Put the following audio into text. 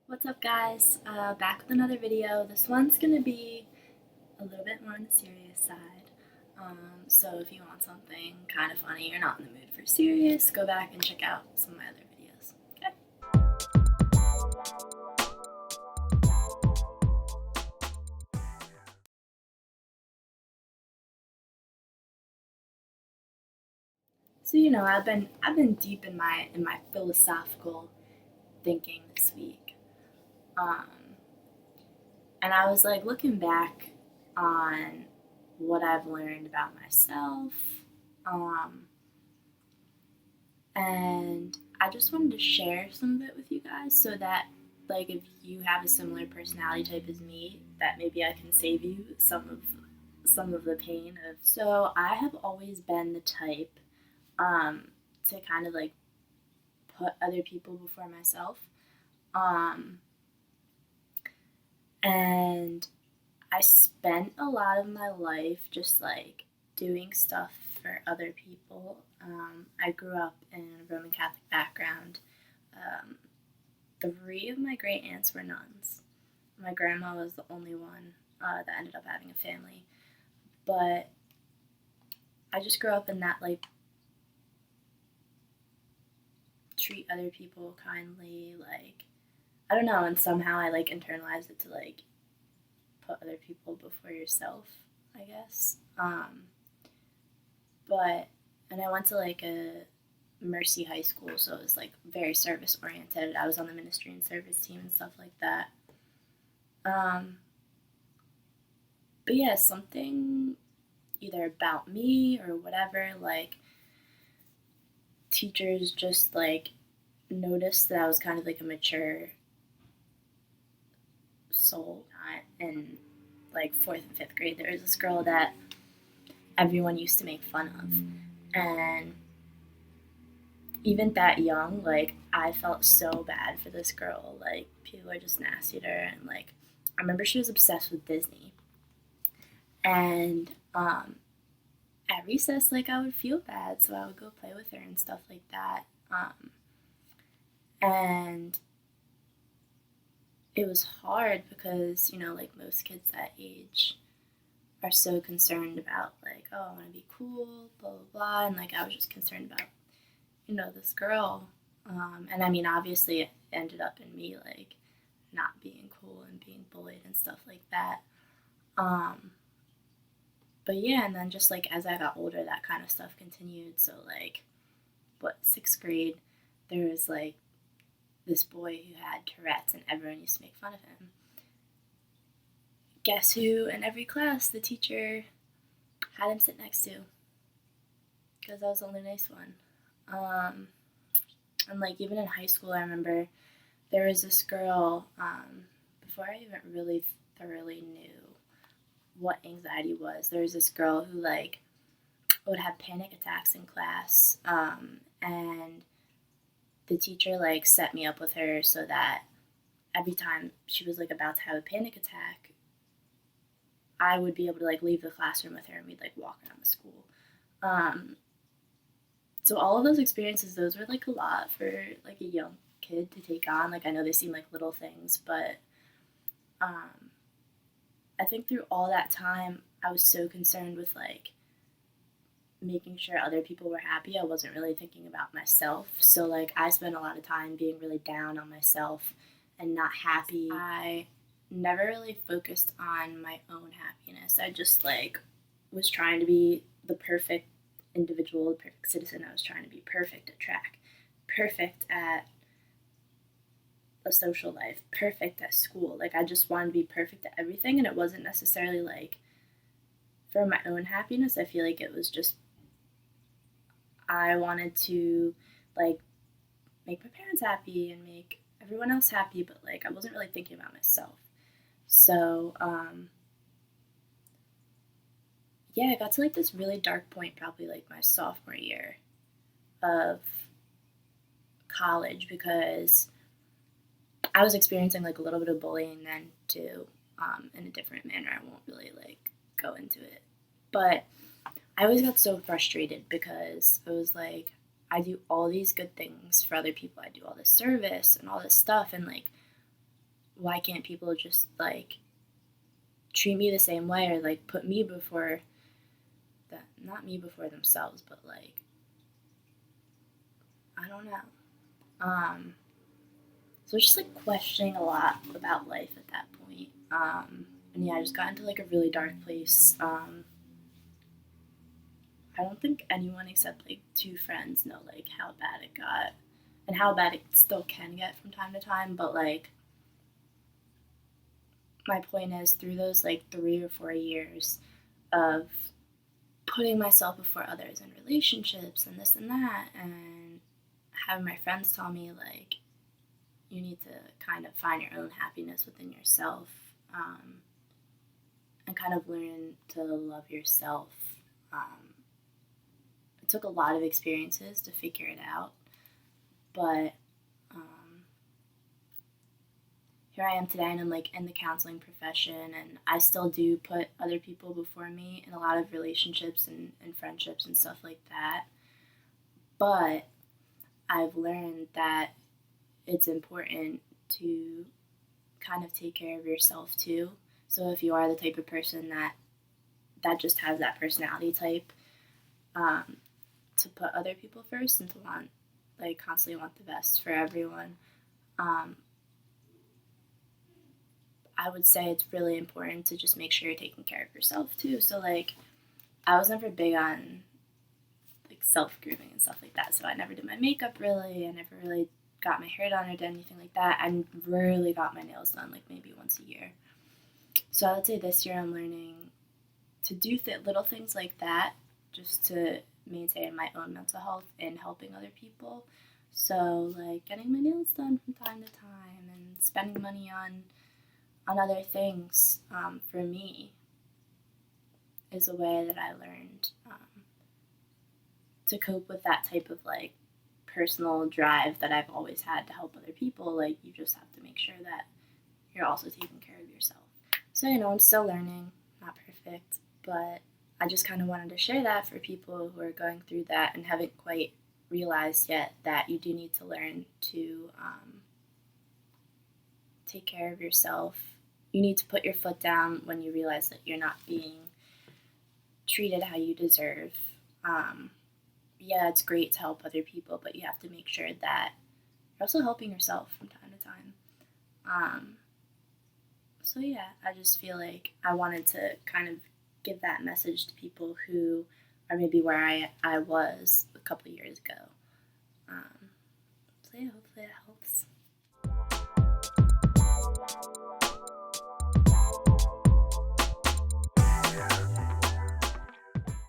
What's up guys? Back with another video. This one's gonna be a little bit more on the serious side. So if you want something kind of funny, you're not in the mood for serious, go back and check out some of my other videos. Okay? So I've been deep in my philosophical thinking this week. Um, and I was like looking back on what I've learned about myself. Um, and I just wanted to share some of it with you guys so that like if you have a similar personality type as me, that maybe I can save you some of the pain of. So I have always been the type to kind of like put other people before myself. Um and I spent a lot of my life just like doing stuff for other people. I grew up in a Roman Catholic background. Um, Three of my great aunts were nuns. My grandma was the only one that ended up having a family. But I just grew up in that like treat other people kindly, like I don't know, and somehow I like internalized it to like put other people before yourself, I guess. But and I went to like a Mercy High School, so it was like very service oriented. I was on the ministry and service team and stuff like that. Um, but yeah, something either about me or whatever, like teachers just like noticed that I was kind of like a mature soul. In like fourth and fifth grade, there was this girl that everyone used to make fun of, and even that young, like I felt so bad for this girl. Like people are just nasty to her, and like I remember she was obsessed with Disney, and at recess, like I would feel bad, so I would go play with her and stuff like that. And it was hard because like most kids that age are so concerned about like, oh, I want to be cool, blah blah blah, and like I was just concerned about this girl. And I mean, obviously, it ended up in me like not being cool and being bullied and stuff like that. Um, but yeah, and then just like as I got older, that kind of stuff continued. So like, what, sixth grade, there was like this boy who had Tourette's, and everyone used to make fun of him. Guess who in every class the teacher had him sit next to? Because I was the only nice one. Um, and like even in high school, I remember there was this girl, before I even really thoroughly knew what anxiety was, there was this girl who like would have panic attacks in class, and the teacher like set me up with her so that every time she was like about to have a panic attack, I would be able to like leave the classroom with her and we'd like walk around the school. Um, so all of those experiences, those were like a lot for like a young kid to take on. Like I know they seem like little things, but um, I think through all that time, I was so concerned with like making sure other people were happy. I wasn't really thinking about myself. So like I spent a lot of time being really down on myself and not happy. I never really focused on my own happiness. I just like was trying to be the perfect individual, the perfect citizen. I was trying to be perfect at track, perfect at a social life, perfect at school. Like I just wanted to be perfect at everything, and it wasn't necessarily like for my own happiness. I feel like it was just I wanted to like make my parents happy and make everyone else happy, but like I wasn't really thinking about myself. So yeah, I got to like this really dark point, probably like my sophomore year of college, because I was experiencing like a little bit of bullying then too, in a different manner. I won't really like go into it, but I always got so frustrated because it was like I do all these good things for other people. I do all this service and all this stuff, and like why can't people just like treat me the same way, or like put me before that, not me before themselves, but like, I don't know. So just like questioning a lot about life at that point. And yeah, I just got into like a really dark place. I don't think anyone except like two friends know like how bad it got and how bad it still can get from time to time. But like, my point is, through those like 3 or 4 years of putting myself before others in relationships and this and that, and having my friends tell me like, you need to kind of find your own happiness within yourself, and kind of learn to love yourself. Um, it took a lot of experiences to figure it out, but here I am today, and I'm like in the counseling profession, and I still do put other people before me in a lot of relationships and friendships and stuff like that. But I've learned that it's important to kind of take care of yourself too. So if you are the type of person that just has that personality type, um, to put other people first and to want, like, constantly want the best for everyone, um, I would say it's really important to just make sure you're taking care of yourself too. So like, I was never big on like self grooming and stuff like that. So I never did my makeup really. I never really got my hair done or did anything like that. I rarely got my nails done, like maybe once a year. So I would say this year I'm learning to do little things like that just to maintain my own mental health and helping other people. So like getting my nails done from time to time and spending money on other things, for me, is a way that I learned, to cope with that type of like personal drive that I've always had to help other people. Like, you just have to make sure that you're also taking care of yourself. So, I'm still learning, not perfect, but I just kind of wanted to share that for people who are going through that and haven't quite realized yet that you do need to learn to, take care of yourself. You need to put your foot down when you realize that you're not being treated how you deserve. Um, yeah, it's great to help other people, but you have to make sure that you're also helping yourself from time to time. Um, so yeah, I just feel like I wanted to kind of give that message to people who are maybe where I was a couple years ago. So yeah, hopefully it